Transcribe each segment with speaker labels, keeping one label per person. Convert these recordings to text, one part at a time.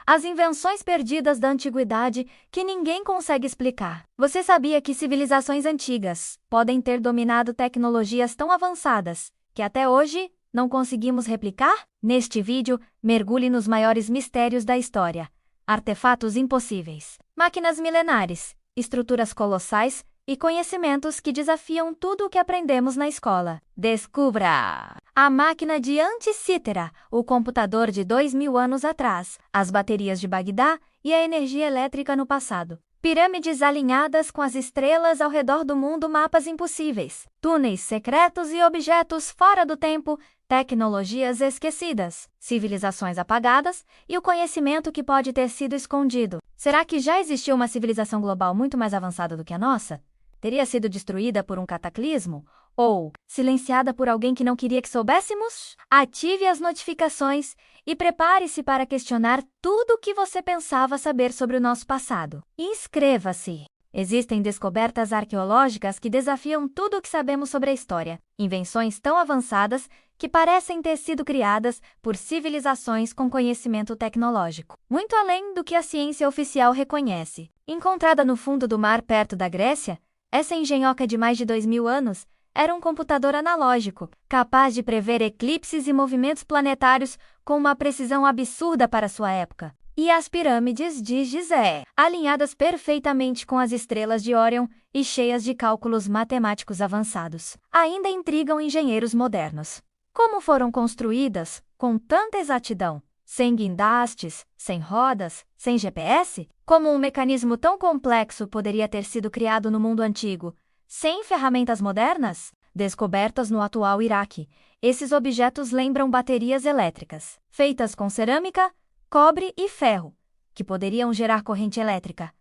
Speaker 1: As invenções perdidas da antiguidade que ninguém consegue explicar. Você sabia que civilizações antigas podem ter dominado tecnologias tão avançadas que até hoje não conseguimos replicar? Neste vídeo, mergulhe nos maiores mistérios da história. Artefatos impossíveis, máquinas milenares, estruturas colossais e conhecimentos que desafiam tudo o que aprendemos na escola. Descubra a máquina de Anticítera, o computador de 2000 anos atrás, as baterias de Bagdá e a energia elétrica no passado. Pirâmides alinhadas com as estrelas ao redor do mundo, mapas impossíveis, túneis secretos e objetos fora do tempo, tecnologias esquecidas, civilizações apagadas e o conhecimento que pode ter sido escondido. Será que já existiu uma civilização global muito mais avançada do que a nossa? Teria sido destruída por um cataclismo? Ou silenciada por alguém que não queria que soubéssemos? Ative as notificações e prepare-se para questionar tudo o que você pensava saber sobre o nosso passado. Inscreva-se! Existem descobertas arqueológicas que desafiam tudo o que sabemos sobre a história. Invenções tão avançadas que parecem ter sido criadas por civilizações com conhecimento tecnológico, muito além do que a ciência oficial reconhece. Encontrada no fundo do mar perto da Grécia, essa engenhoca de mais de 2000 anos era um computador analógico, capaz de prever eclipses e movimentos planetários com uma precisão absurda para sua época. E as pirâmides de Gizé, alinhadas perfeitamente com as estrelas de Órion e cheias de cálculos matemáticos avançados, ainda intrigam engenheiros modernos. Como foram construídas com tanta exatidão? Sem guindastes, sem rodas, sem GPS? Como um mecanismo tão complexo poderia ter sido criado no mundo antigo, sem ferramentas modernas? Descobertas no atual Iraque, esses objetos lembram baterias elétricas, feitas com cerâmica, cobre e ferro, que poderiam gerar corrente elétrica.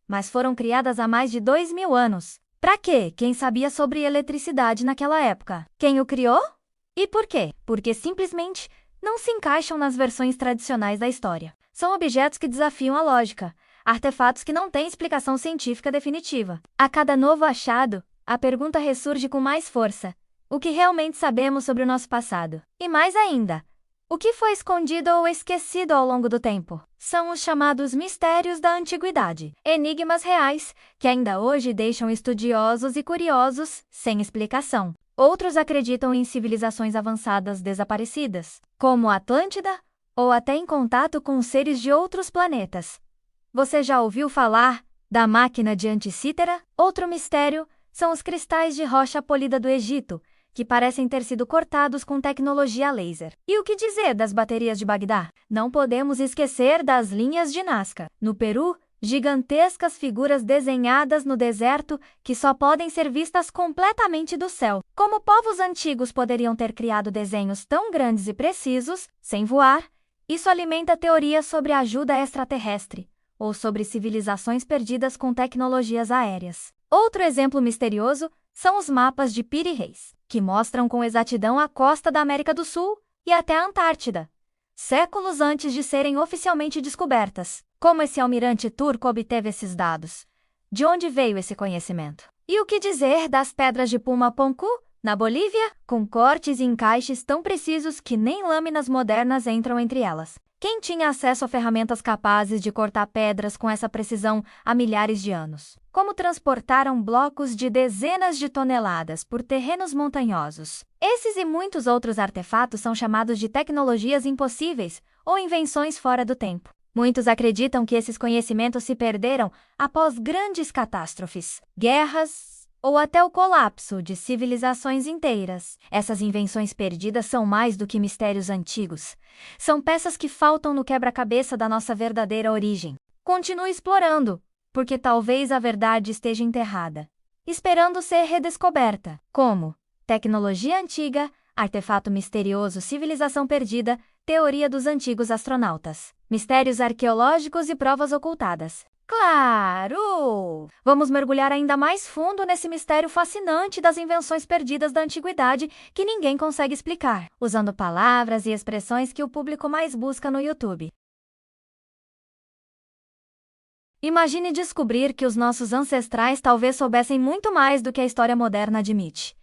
Speaker 1: Mas foram criadas há mais de 2000 anos. Para quê? Quem sabia sobre eletricidade naquela época? Quem o criou? E por quê? Porque simplesmente não se encaixam nas versões tradicionais da história. São objetos que desafiam a lógica, artefatos que não têm explicação científica definitiva. A cada novo achado, a pergunta ressurge com mais força: o que realmente sabemos sobre o nosso passado? E mais ainda, o que foi escondido ou esquecido ao longo do tempo? São os chamados mistérios da antiguidade, enigmas reais que ainda hoje deixam estudiosos e curiosos sem explicação. Outros acreditam em civilizações avançadas desaparecidas, como a Atlântida, ou até em contato com seres de outros planetas. Você já ouviu falar da máquina de Anticítera? Outro mistério são os cristais de rocha polida do Egito, que parecem ter sido cortados com tecnologia laser. E o que dizer das baterias de Bagdá? Não podemos esquecer das linhas de Nazca. No Peru, gigantescas figuras desenhadas no deserto que só podem ser vistas completamente do céu. Como povos antigos poderiam ter criado desenhos tão grandes e precisos, sem voar? Isso alimenta teorias sobre ajuda extraterrestre, ou sobre civilizações perdidas com tecnologias aéreas. Outro exemplo misterioso são os mapas de Piri-Reis, que mostram com exatidão a costa da América do Sul e até a Antártida, séculos antes de serem oficialmente descobertas. Como esse almirante turco obteve esses dados? De onde veio esse conhecimento? E o que dizer das pedras de Pumapunku, na Bolívia, com cortes e encaixes tão precisos que nem lâminas modernas entram entre elas? Quem tinha acesso a ferramentas capazes de cortar pedras com essa precisão há milhares de anos? Como transportaram blocos de dezenas de toneladas por terrenos montanhosos? Esses e muitos outros artefatos são chamados de tecnologias impossíveis ou invenções fora do tempo. Muitos acreditam que esses conhecimentos se perderam após grandes catástrofes, guerras ou até o colapso de civilizações inteiras. Essas invenções perdidas são mais do que mistérios antigos. São peças que faltam no quebra-cabeça da nossa verdadeira origem. Continue explorando, porque talvez a verdade esteja enterrada, esperando ser redescoberta. Como? Tecnologia antiga, artefato misterioso, civilização perdida, teoria dos antigos astronautas, mistérios arqueológicos e provas ocultadas. Claro! Vamos mergulhar ainda mais fundo nesse mistério fascinante das invenções perdidas da antiguidade que ninguém consegue explicar, usando palavras e expressões que o público mais busca no YouTube. Imagine descobrir que os nossos ancestrais talvez soubessem muito mais do que a história moderna admite.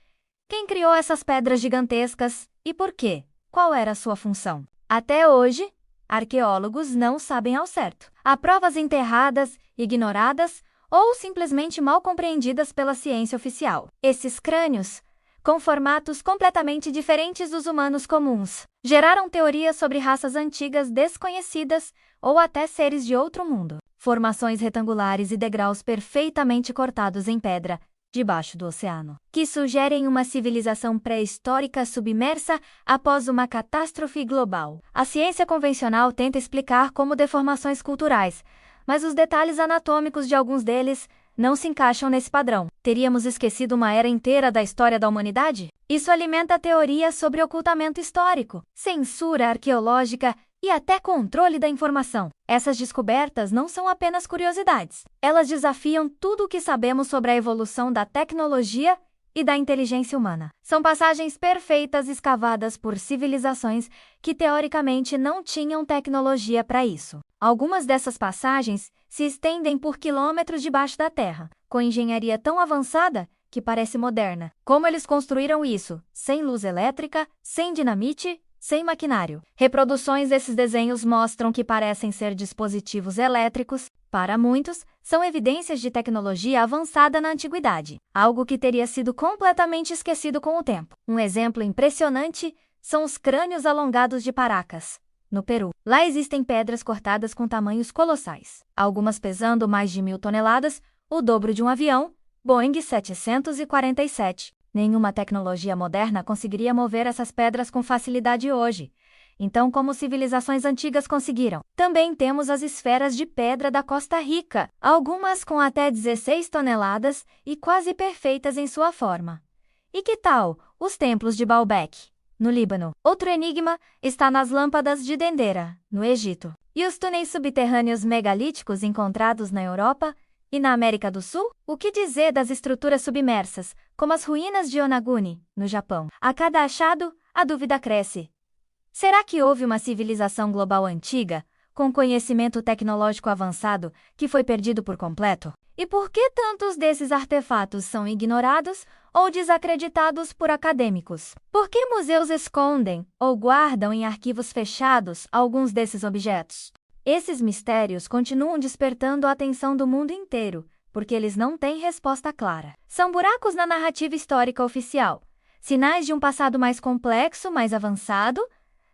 Speaker 1: Quem criou essas pedras gigantescas e por quê? Qual era a sua função? Até hoje, Arqueólogos não sabem ao certo. Há provas enterradas, ignoradas ou simplesmente mal compreendidas pela ciência oficial. Esses crânios, com formatos completamente diferentes dos humanos comuns, geraram teorias sobre raças antigas desconhecidas ou até seres de outro mundo. Formações retangulares e degraus perfeitamente cortados em pedra, debaixo do oceano, que sugerem uma civilização pré-histórica submersa após uma catástrofe global. A ciência convencional tenta explicar como deformações culturais, mas os detalhes anatômicos de alguns deles não se encaixam nesse padrão. Teríamos esquecido uma era inteira da história da humanidade? Isso alimenta teorias sobre ocultamento histórico, censura arqueológica e até controle da informação. Essas descobertas não são apenas curiosidades. Elas desafiam tudo o que sabemos sobre a evolução da tecnologia e da inteligência humana. São passagens perfeitas escavadas por civilizações que teoricamente não tinham tecnologia para isso. Algumas dessas passagens se estendem por quilômetros debaixo da Terra, com engenharia tão avançada que parece moderna. Como eles construíram isso? Sem luz elétrica, sem dinamite, sem maquinário. Reproduções desses desenhos mostram que parecem ser dispositivos elétricos. Para muitos, são evidências de tecnologia avançada na antiguidade, algo que teria sido completamente esquecido com o tempo. Um exemplo impressionante são os crânios alongados de Paracas, no Peru. Lá existem pedras cortadas com tamanhos colossais, algumas pesando mais de 1.000 toneladas, o dobro de um avião, Boeing 747. Nenhuma tecnologia moderna conseguiria mover essas pedras com facilidade hoje. Então, como civilizações antigas conseguiram? Também temos as esferas de pedra da Costa Rica, algumas com até 16 toneladas e quase perfeitas em sua forma. E que tal os templos de Baalbek, no Líbano? Outro enigma está nas lâmpadas de Dendera, no Egito. E os túneis subterrâneos megalíticos encontrados na Europa e na América do Sul? O que dizer das estruturas submersas, como as ruínas de Onaguni, no Japão? A cada achado, a dúvida cresce. Será que houve uma civilização global antiga, com conhecimento tecnológico avançado, que foi perdido por completo? E por que tantos desses artefatos são ignorados ou desacreditados por acadêmicos? Por que museus escondem ou guardam em arquivos fechados alguns desses objetos? Esses mistérios continuam despertando a atenção do mundo inteiro, porque eles não têm resposta clara. São buracos na narrativa histórica oficial, sinais de um passado mais complexo, mais avançado,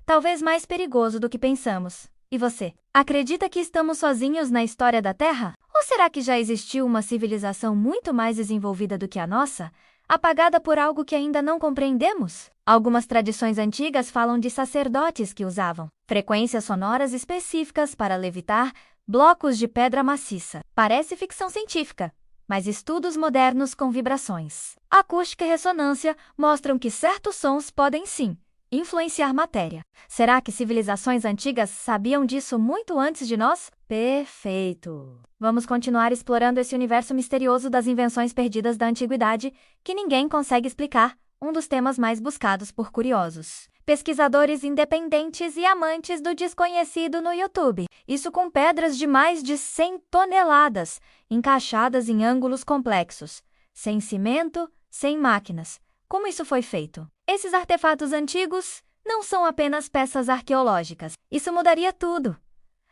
Speaker 1: talvez mais perigoso do que pensamos. E você? Acredita que estamos sozinhos na história da Terra? Ou será que já existiu uma civilização muito mais desenvolvida do que a nossa, apagada por algo que ainda não compreendemos? Algumas tradições antigas falam de sacerdotes que usavam frequências sonoras específicas para levitar blocos de pedra maciça. Parece ficção científica, mas estudos modernos com vibrações, acústica e ressonância mostram que certos sons podem sim influenciar matéria. Será que civilizações antigas sabiam disso muito antes de nós? Perfeito! Vamos continuar explorando esse universo misterioso das invenções perdidas da antiguidade que ninguém consegue explicar, um dos temas mais buscados por curiosos. Pesquisadores independentes e amantes do desconhecido no YouTube. Isso com pedras de mais de 100 toneladas, encaixadas em ângulos complexos, sem cimento, sem máquinas. Como isso foi feito? Esses artefatos antigos não são apenas peças arqueológicas. Isso mudaria tudo.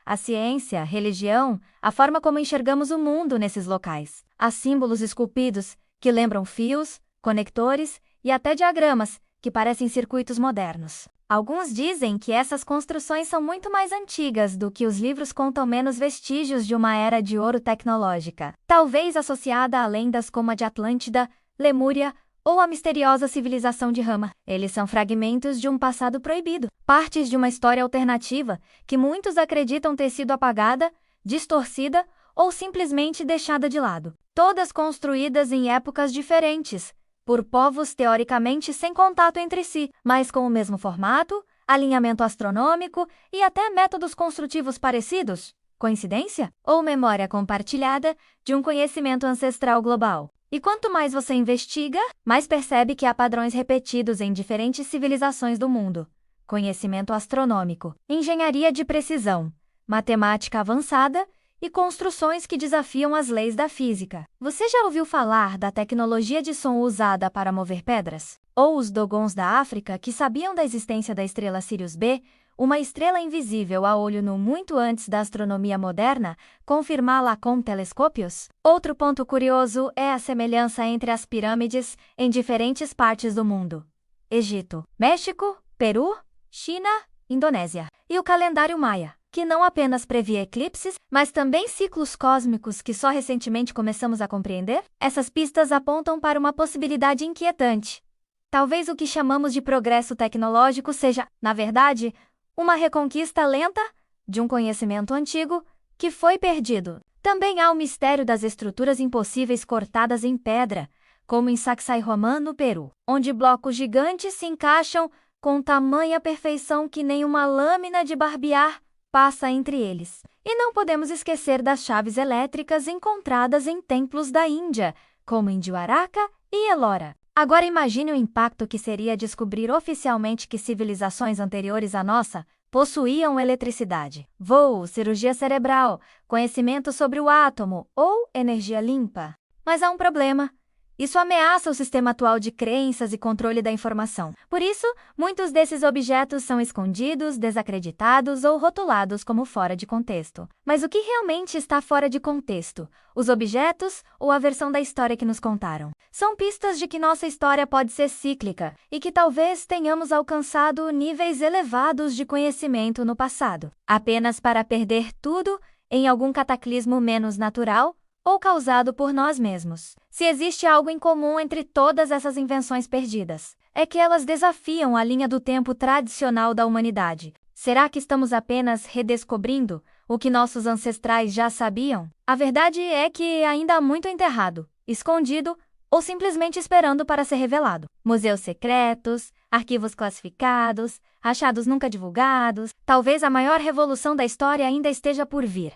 Speaker 1: A ciência, a religião, a forma como enxergamos o mundo nesses locais. Há símbolos esculpidos que lembram fios, conectores e até diagramas que parecem circuitos modernos. Alguns dizem que essas construções são muito mais antigas do que os livros contam, menos vestígios de uma era de ouro tecnológica, talvez associada a lendas como a de Atlântida, Lemúria ou a misteriosa civilização de Rama. Eles são fragmentos de um passado proibido, partes de uma história alternativa que muitos acreditam ter sido apagada, distorcida ou simplesmente deixada de lado. Todas construídas em épocas diferentes, por povos teoricamente sem contato entre si, mas com o mesmo formato, alinhamento astronômico e até métodos construtivos parecidos. Coincidência? Ou memória compartilhada de um conhecimento ancestral global? E quanto mais você investiga, mais percebe que há padrões repetidos em diferentes civilizações do mundo. Conhecimento astronômico, engenharia de precisão, matemática avançada e construções que desafiam as leis da física. Você já ouviu falar da tecnologia de som usada para mover pedras? Ou os Dogons da África, que sabiam da existência da estrela Sirius B, uma estrela invisível a olho nu muito antes da astronomia moderna, confirmá-la com telescópios? Outro ponto curioso é a semelhança entre as pirâmides em diferentes partes do mundo: Egito, México, Peru, China, Indonésia. E o calendário maia, que não apenas previa eclipses, mas também ciclos cósmicos que só recentemente começamos a compreender? Essas pistas apontam para uma possibilidade inquietante. Talvez o que chamamos de progresso tecnológico seja, na verdade, uma reconquista lenta de um conhecimento antigo que foi perdido. Também há o mistério das estruturas impossíveis cortadas em pedra, como em Sacsayhuamán, no Peru, onde blocos gigantes se encaixam com tamanha perfeição que nem uma lâmina de barbear passa entre eles. E não podemos esquecer das chaves elétricas encontradas em templos da Índia, como em Dwaraka e Ellora. Agora imagine o impacto que seria descobrir oficialmente que civilizações anteriores à nossa possuíam eletricidade, voo, cirurgia cerebral, conhecimento sobre o átomo ou energia limpa. Mas há um problema. Isso ameaça o sistema atual de crenças e controle da informação. Por isso, muitos desses objetos são escondidos, desacreditados ou rotulados como fora de contexto. Mas o que realmente está fora de contexto? Os objetos ou a versão da história que nos contaram? São pistas de que nossa história pode ser cíclica e que talvez tenhamos alcançado níveis elevados de conhecimento no passado, apenas para perder tudo em algum cataclismo menos natural ou causado por nós mesmos. Se existe algo em comum entre todas essas invenções perdidas, é que elas desafiam a linha do tempo tradicional da humanidade. Será que estamos apenas redescobrindo o que nossos ancestrais já sabiam? A verdade é que ainda há muito enterrado, escondido ou simplesmente esperando para ser revelado. Museus secretos, arquivos classificados, achados nunca divulgados. Talvez a maior revolução da história ainda esteja por vir.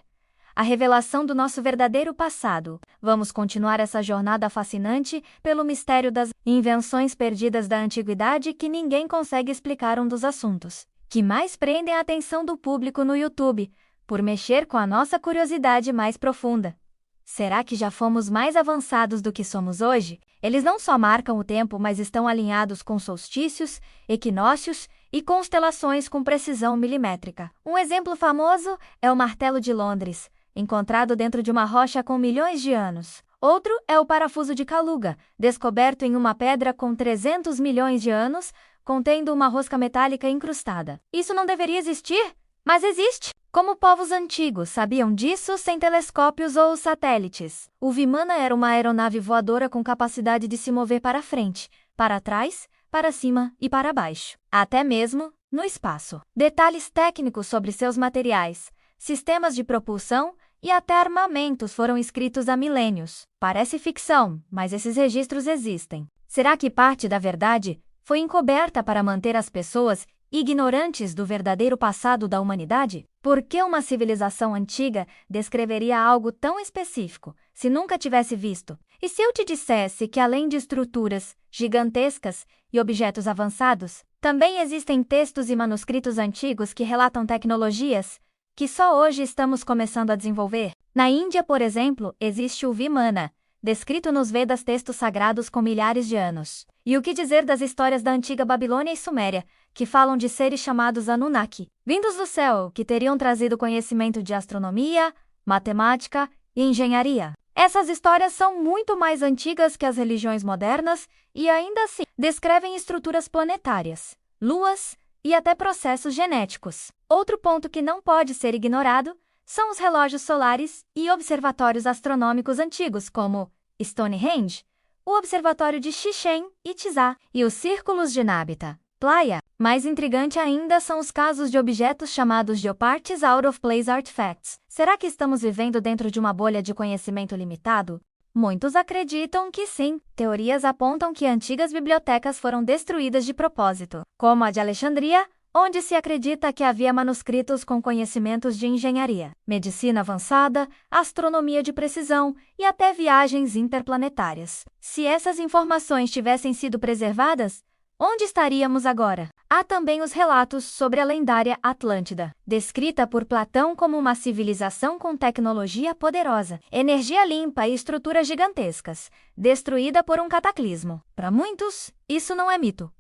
Speaker 1: A revelação do nosso verdadeiro passado. Vamos continuar essa jornada fascinante pelo mistério das invenções perdidas da antiguidade que ninguém consegue explicar. Um dos assuntos que mais prendem a atenção do público no YouTube, por mexer com a nossa curiosidade mais profunda. Será que já fomos mais avançados do que somos hoje? Eles não só marcam o tempo, mas estão alinhados com solstícios, equinócios e constelações com precisão milimétrica. Um exemplo famoso é o Martelo de Londres, encontrado dentro de uma rocha com milhões de anos. Outro é o parafuso de Kaluga, descoberto em uma pedra com 300 milhões de anos, contendo uma rosca metálica incrustada. Isso não deveria existir, mas existe. Como povos antigos sabiam disso sem telescópios ou satélites? O Vimana era uma aeronave voadora com capacidade de se mover para frente, para trás, para cima e para baixo, até mesmo no espaço. Detalhes técnicos sobre seus materiais, sistemas de propulsão e até armamentos foram escritos há milênios. Parece ficção, mas esses registros existem. Será que parte da verdade foi encoberta para manter as pessoas ignorantes do verdadeiro passado da humanidade? Por que uma civilização antiga descreveria algo tão específico, se nunca tivesse visto? E se eu te dissesse que, além de estruturas gigantescas e objetos avançados, também existem textos e manuscritos antigos que relatam tecnologias que só hoje estamos começando a desenvolver? Na Índia, por exemplo, existe o Vimana, descrito nos Vedas, textos sagrados com milhares de anos. E o que dizer das histórias da antiga Babilônia e Suméria, que falam de seres chamados Anunnaki, vindos do céu, que teriam trazido conhecimento de astronomia, matemática e engenharia? Essas histórias são muito mais antigas que as religiões modernas e ainda assim descrevem estruturas planetárias, luas e até processos genéticos. Outro ponto que não pode ser ignorado são os relógios solares e observatórios astronômicos antigos, como Stonehenge, o Observatório de Chichén Itzá e os Círculos de Nabita. Playa. Mais intrigante ainda são os casos de objetos chamados Geoparts Out of Place Artifacts. Será que estamos vivendo dentro de uma bolha de conhecimento limitado? Muitos acreditam que sim. Teorias apontam que antigas bibliotecas foram destruídas de propósito, como a de Alexandria, onde se acredita que havia manuscritos com conhecimentos de engenharia, medicina avançada, astronomia de precisão e até viagens interplanetárias. Se essas informações tivessem sido preservadas, onde estaríamos agora? Há também os relatos sobre a lendária Atlântida, descrita por Platão como uma civilização com tecnologia poderosa, energia limpa e estruturas gigantescas, destruída por um cataclismo. Para muitos, isso não é mito.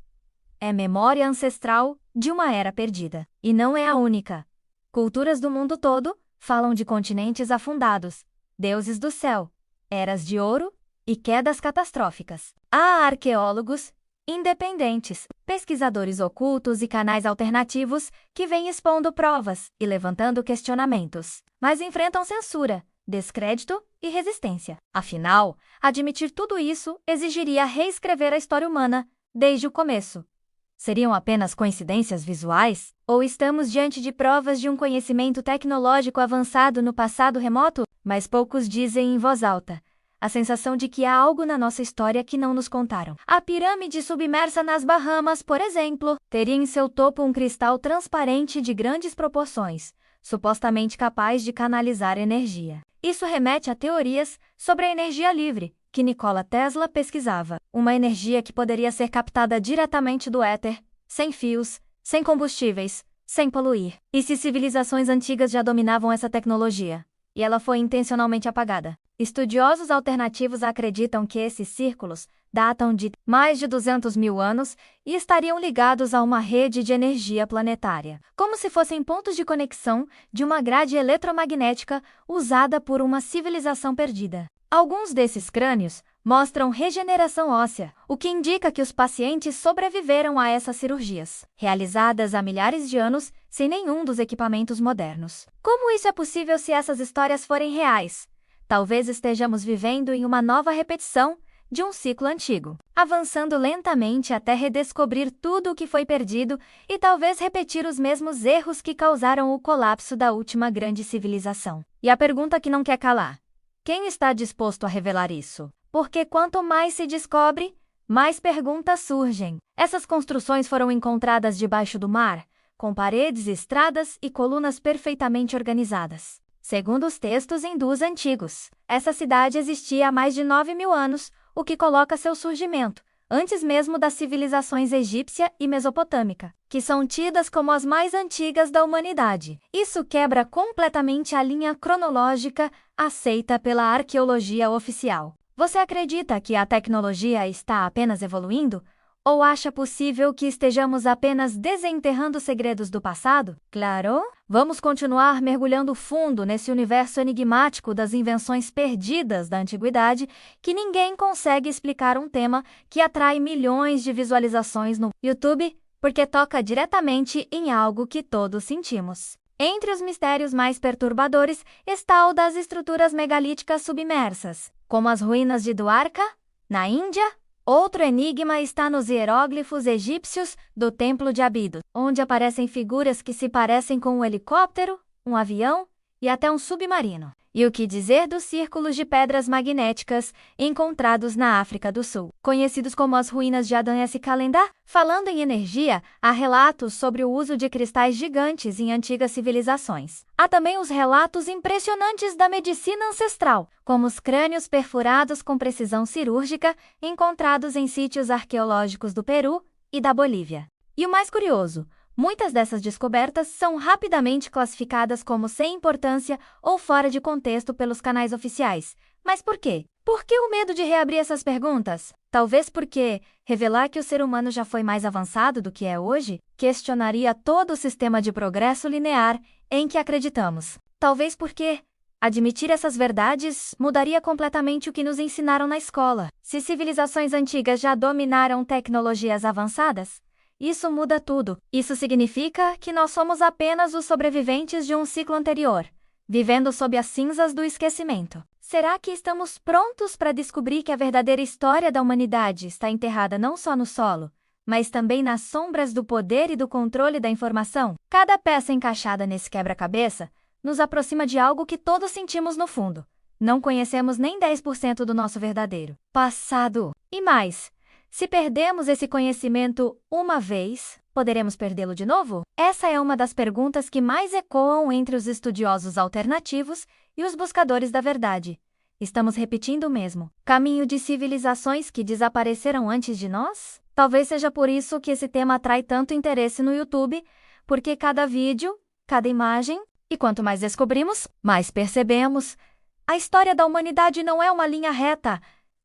Speaker 1: é memória ancestral de uma era perdida. E não é a única. Culturas do mundo todo falam de continentes afundados, deuses do céu, eras de ouro e quedas catastróficas. Há arqueólogos independentes, pesquisadores ocultos e canais alternativos que vêm expondo provas e levantando questionamentos, mas enfrentam censura, descrédito e resistência. Afinal, admitir tudo isso exigiria reescrever a história humana desde o começo. Seriam apenas coincidências visuais? Ou estamos diante de provas de um conhecimento tecnológico avançado no passado remoto? Mas poucos dizem em voz alta. A sensação de que há algo na nossa história que não nos contaram. A pirâmide submersa nas Bahamas, por exemplo, teria em seu topo um cristal transparente de grandes proporções, supostamente capaz de canalizar energia. Isso remete a teorias sobre a energia livre, que Nikola Tesla pesquisava. Uma energia que poderia ser captada diretamente do éter, sem fios, sem combustíveis, sem poluir. E se civilizações antigas já dominavam essa tecnologia, e ela foi intencionalmente apagada? Estudiosos alternativos acreditam que esses círculos datam de mais de 200 mil anos e estariam ligados a uma rede de energia planetária, como se fossem pontos de conexão de uma grade eletromagnética usada por uma civilização perdida. Alguns desses crânios mostram regeneração óssea, o que indica que os pacientes sobreviveram a essas cirurgias, realizadas há milhares de anos sem nenhum dos equipamentos modernos. Como isso é possível se essas histórias forem reais? Talvez estejamos vivendo em uma nova repetição de um ciclo antigo, avançando lentamente até redescobrir tudo o que foi perdido e talvez repetir os mesmos erros que causaram o colapso da última grande civilização. E a pergunta que não quer calar: quem está disposto a revelar isso? Porque quanto mais se descobre, mais perguntas surgem. Essas construções foram encontradas debaixo do mar, com paredes, estradas e colunas perfeitamente organizadas. Segundo os textos hindus antigos, essa cidade existia há mais de 9.000 anos, o que coloca seu surgimento antes mesmo das civilizações egípcia e mesopotâmica, que são tidas como as mais antigas da humanidade. Isso quebra completamente a linha cronológica aceita pela arqueologia oficial. Você acredita que a tecnologia está apenas evoluindo? Ou acha possível que estejamos apenas desenterrando segredos do passado? Claro! Vamos continuar mergulhando fundo nesse universo enigmático das invenções perdidas da antiguidade que ninguém consegue explicar, um tema que atrai milhões de visualizações no YouTube porque toca diretamente em algo que todos sentimos. Entre os mistérios mais perturbadores está o das estruturas megalíticas submersas, como as ruínas de Dwarka, na Índia. Outro enigma está nos hieróglifos egípcios do Templo de Abidos, onde aparecem figuras que se parecem com um helicóptero, um avião e até um submarino. E o que dizer dos círculos de pedras magnéticas encontrados na África do Sul, conhecidos como as ruínas de Adan S. Calendar? Falando em energia, há relatos sobre o uso de cristais gigantes em antigas civilizações. Há também os relatos impressionantes da medicina ancestral, como os crânios perfurados com precisão cirúrgica encontrados em sítios arqueológicos do Peru e da Bolívia. E o mais curioso, muitas dessas descobertas são rapidamente classificadas como sem importância ou fora de contexto pelos canais oficiais. Mas por quê? Por que o medo de reabrir essas perguntas? Talvez porque revelar que o ser humano já foi mais avançado do que é hoje questionaria todo o sistema de progresso linear em que acreditamos. Talvez porque admitir essas verdades mudaria completamente o que nos ensinaram na escola. Se civilizações antigas já dominaram tecnologias avançadas, isso muda tudo. Isso significa que nós somos apenas os sobreviventes de um ciclo anterior, vivendo sob as cinzas do esquecimento. Será que estamos prontos para descobrir que a verdadeira história da humanidade está enterrada não só no solo, mas também nas sombras do poder e do controle da informação? Cada peça encaixada nesse quebra-cabeça nos aproxima de algo que todos sentimos no fundo. Não conhecemos nem 10% do nosso verdadeiro passado. E mais, se perdemos esse conhecimento uma vez, poderemos perdê-lo de novo? Essa é uma das perguntas que mais ecoam entre os estudiosos alternativos e os buscadores da verdade. Estamos repetindo o mesmo caminho de civilizações que desapareceram antes de nós? Talvez seja por isso que esse tema atrai tanto interesse no YouTube, porque cada vídeo, cada imagem, e quanto mais descobrimos, mais percebemos. A história da humanidade não é uma linha reta,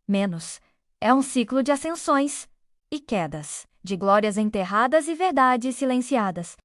Speaker 1: menos. É um ciclo de ascensões e quedas, de glórias enterradas e verdades silenciadas.